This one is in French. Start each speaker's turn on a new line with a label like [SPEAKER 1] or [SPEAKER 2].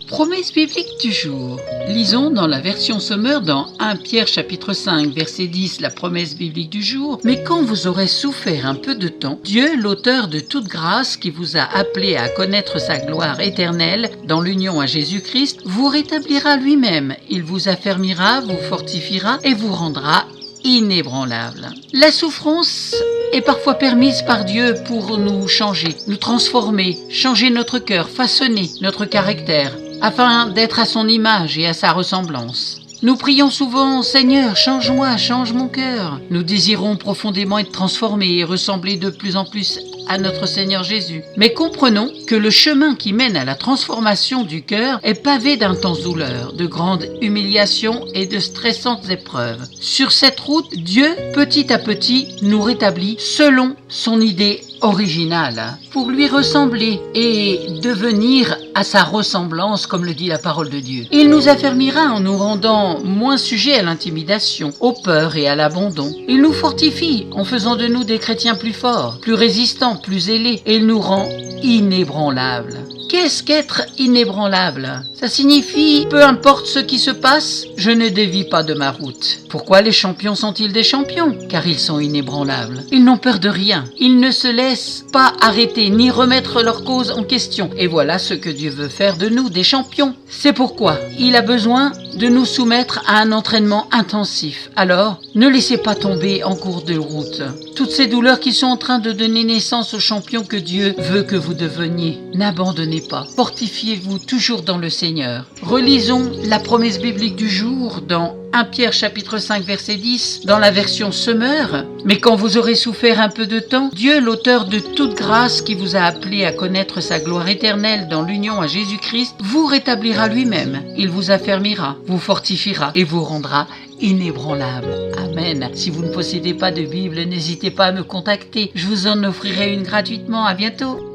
[SPEAKER 1] Promesse biblique du jour. Lisons dans la version Sommer dans 1 Pierre chapitre 5 verset 10 la promesse biblique du jour. Mais quand vous aurez souffert un peu de temps, Dieu, l'auteur de toute grâce qui vous a appelé à connaître sa gloire éternelle dans l'union à Jésus-Christ, vous rétablira lui-même. Il vous affermira, vous fortifiera et vous rendra inébranlable. La souffrance est parfois permise par Dieu pour nous changer, nous transformer, changer notre cœur, façonner notre caractère, afin d'être à son image et à sa ressemblance. Nous prions souvent « Seigneur, change-moi, change mon cœur ». Nous désirons profondément être transformés et ressembler de plus en plus à notre Seigneur Jésus. Mais comprenons que le chemin qui mène à la transformation du cœur est pavé d'intenses douleurs, de grandes humiliations et de stressantes épreuves. Sur cette route, Dieu, petit à petit, nous rétablit selon son idée originale, pour lui ressembler et devenir à sa ressemblance, comme le dit la parole de Dieu. Il nous affermira en nous rendant moins sujets à l'intimidation, aux peurs et à l'abandon. Il nous fortifie en faisant de nous des chrétiens plus forts, plus résistants, plus zélés, et il nous rend inébranlables. Qu'est-ce qu'être inébranlable? Ça signifie, peu importe ce qui se passe, je ne dévie pas de ma route. Pourquoi les champions sont-ils des champions? Car ils sont inébranlables. Ils n'ont peur de rien. Ils ne se laissent pas arrêter ni remettre leur cause en question. Et voilà ce que Dieu veut faire de nous, des champions. C'est pourquoi il a besoin de nous soumettre à un entraînement intensif. Alors, ne laissez pas tomber en cours de route toutes ces douleurs qui sont en train de donner naissance aux champions que Dieu veut que vous deveniez. N'abandonnez pas. Fortifiez-vous toujours dans le Seigneur. Relisons la promesse biblique du jour dans 1 Pierre chapitre 5 verset 10 dans la version Sommer. Mais quand vous aurez souffert un peu de temps, Dieu, l'auteur de toute grâce qui vous a appelé à connaître sa gloire éternelle dans l'union à Jésus-Christ, vous rétablira lui-même. Il vous affermira, vous fortifiera et vous rendra inébranlable. Amen. Si vous ne possédez pas de Bible, n'hésitez pas à me contacter. Je vous en offrirai une gratuitement. À bientôt.